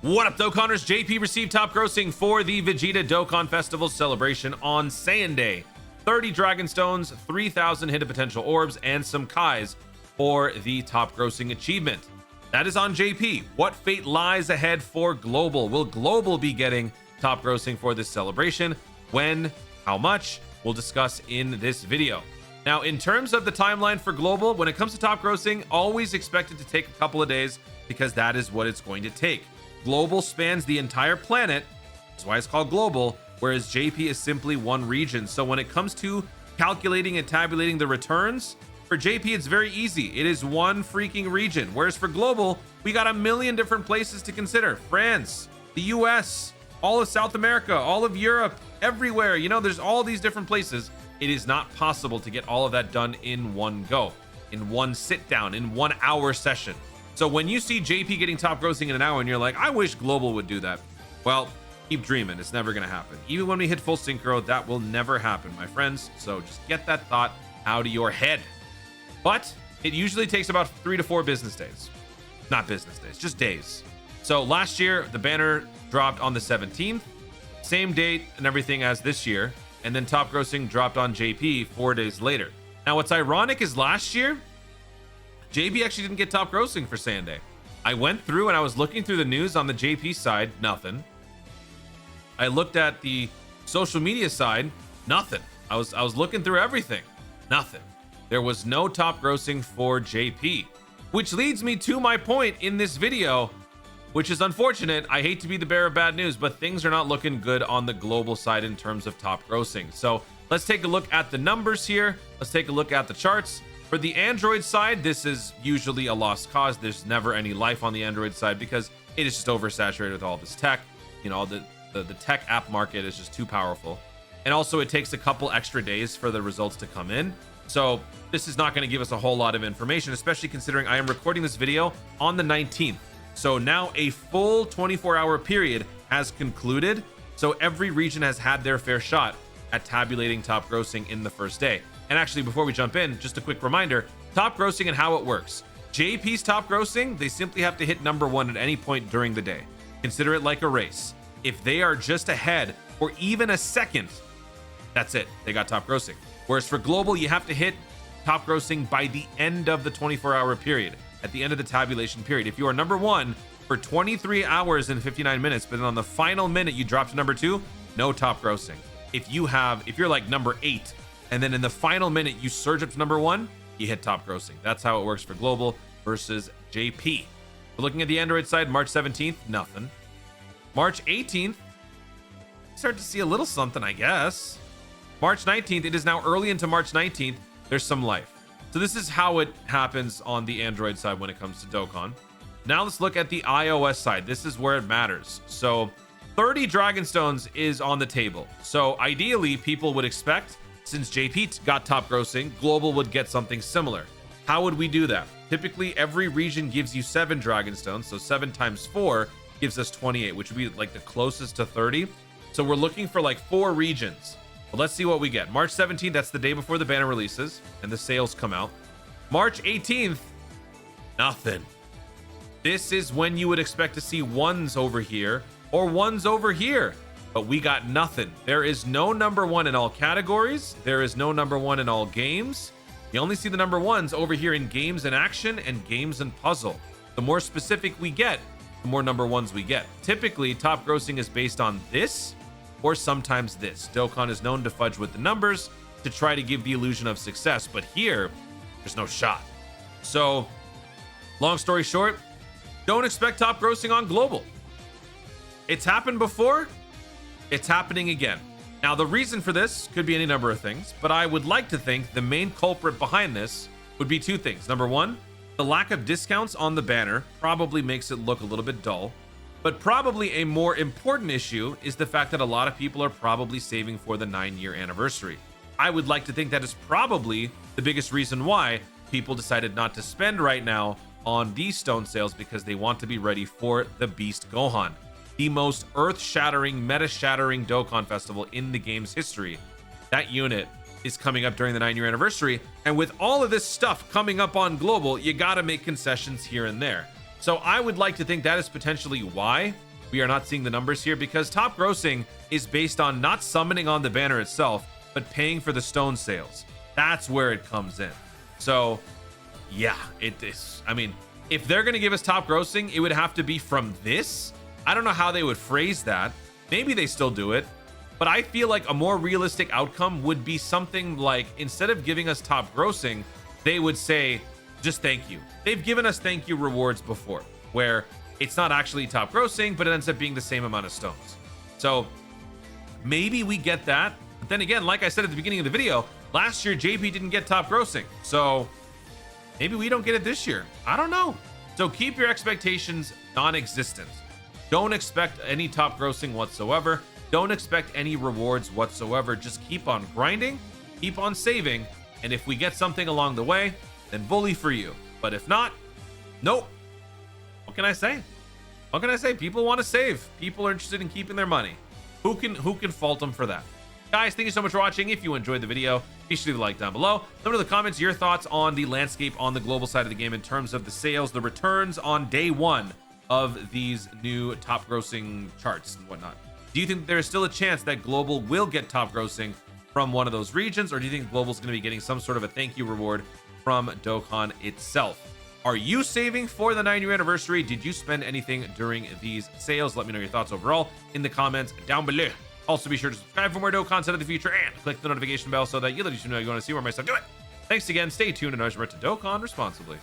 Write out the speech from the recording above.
What up, Dokkanners? JP received top grossing for the Vegeta Dokkan Festival celebration on Saiyan Day. 30 Dragon Stones, 3,000 hidden potential orbs, and some Kais for the top grossing achievement. That is on JP. What fate lies ahead for Global? Will Global be getting top grossing for this celebration? When? How much? We'll discuss in this video. Now, in terms of the timeline for Global, when it comes to top grossing, always expect it to take a couple of days because that is what it's going to take. Global spans the entire planet. That's why it's called Global, whereas JP is simply one region. So when it comes to calculating and tabulating the returns, for JP, it's very easy. It is one freaking region. Whereas for Global, we got a million different places to consider. France, the US, all of South America, all of Europe, everywhere. You know, there's all these different places. It is not possible to get all of that done in one go, in one sit down, in 1 hour session. So when you see JP getting top grossing in an hour and you're like, I wish Global would do that. Well, keep dreaming. It's never going to happen. Even when we hit full synchro, that will never happen, my friends. So just get that thought out of your head. But it usually takes about 3 to 4 business days. Not business days, just days. So last year, the banner dropped on the 17th. Same date and everything as this year. And then top grossing dropped on JP 4 days later. Now, what's ironic is last year, JP actually didn't get top grossing for Saiyan Day. I went through and I was looking through the news on the JP side, nothing. I looked at the social media side, nothing. I was looking through everything, nothing. There was no top grossing for JP, which leads me to my point in this video, which is unfortunate. I hate to be the bearer of bad news, but things are not looking good on the global side in terms of top grossing. So let's take a look at the numbers here. Let's take a look at the charts. For the Android side, this is usually a lost cause. There's never any life on the Android side because it is just oversaturated with all this tech. You know, the tech app market is just too powerful. And also it takes a couple extra days for the results to come in. So this is not going to give us a whole lot of information, especially considering I am recording this video on the 19th. So now a full 24-hour period has concluded. So every region has had their fair shot at tabulating top grossing in the first day. And actually, before we jump in, just a quick reminder, top grossing and how it works. JP's top grossing, they simply have to hit number 1 at any point during the day. Consider it like a race. If they are just ahead for even a second, that's it. They got top grossing. Whereas for Global, you have to hit top grossing by the end of the 24-hour period, at the end of the tabulation period. If you are number 1 for 23 hours and 59 minutes, but then on the final minute you drop to number 2, no top grossing. If you're like number 8, and then in the final minute you surge up to number 1, you hit top grossing. That's how it works for Global versus JP. We're looking at the Android side, March 17th, nothing. March 18th, start to see a little something, I guess. March 19th, it is now early into March 19th, there's some life. So this is how it happens on the Android side when it comes to Dokkan. Now let's look at the iOS side. This is where it matters. So 30 Dragon Stones is on the table. So ideally, people would expect, since JP got top grossing, Global would get something similar. How would we do that? Typically, every region gives you 7 Dragon Stones. So 7 times 4 gives us 28, which would be like the closest to 30. So we're looking for like 4 regions. Well, let's see what we get. March 17th, that's the day before the banner releases and the sales come out. March 18th, nothing. This is when you would expect to see 1s over here or 1s over here. But we got nothing. There is no number 1 in all categories. There is no number 1 in all games. You only see the number 1s over here in games and action and games and puzzle. The more specific we get, the more number 1s we get. Typically, top grossing is based on this or sometimes this. Dokkan is known to fudge with the numbers to try to give the illusion of success, but here, there's no shot. So, long story short, don't expect top grossing on Global. It's happened before. It's happening again. Now, the reason for this could be any number of things, but I would like to think the main culprit behind this would be 2 things. Number 1, the lack of discounts on the banner probably makes it look a little bit dull, but probably a more important issue is the fact that a lot of people are probably saving for the 9-year anniversary. I would like to think that is probably the biggest reason why people decided not to spend right now on these stone sales, because they want to be ready for the Beast Gohan, the most earth-shattering, meta-shattering Dokkan festival in the game's history. That unit is coming up during the 9-year anniversary, and with all of this stuff coming up on Global, you gotta make concessions here and there. So I would like to think that is potentially why we are not seeing the numbers here because top grossing is based on not summoning on the banner itself, but paying for the stone sales. That's where it comes in. So yeah, it is. I mean, if they're going to give us top grossing, it would have to be from this. I don't know how they would phrase that. Maybe they still do it, but I feel like a more realistic outcome would be something like, instead of giving us top grossing, they would say, just thank you. They've given us thank you rewards before, where it's not actually top grossing, but it ends up being the same amount of stones. So maybe we get that. But then again, like I said at the beginning of the video, last year JP didn't get top grossing. So maybe we don't get it this year. I don't know. So keep your expectations non-existent. Don't expect any top grossing whatsoever. Don't expect any rewards whatsoever. Just keep on grinding, keep on saving, and if we get something along the way, then bully for you. But if not, nope. What can I say? What can I say? People want to save. People are interested in keeping their money. Who can fault them for that? Guys, thank you so much for watching. If you enjoyed the video, be sure to leave a like down below. Let me know in the comments your thoughts on the landscape on the global side of the game in terms of the sales, the returns on day one of these new top grossing charts and whatnot. Do you think there's still a chance that global will get top grossing from one of those regions, or do you think global's going to be getting some sort of a thank you reward from Dokkan itself? Are you saving for the 9-year anniversary? Did you spend anything during these sales? Let me know your thoughts overall in the comments down below. Also, be sure to subscribe for more Dokkan content in the future and click the notification bell so that you'll let you know you want to see more of my stuff. Do it. Thanks again. Stay tuned and remember to Dokkan responsibly.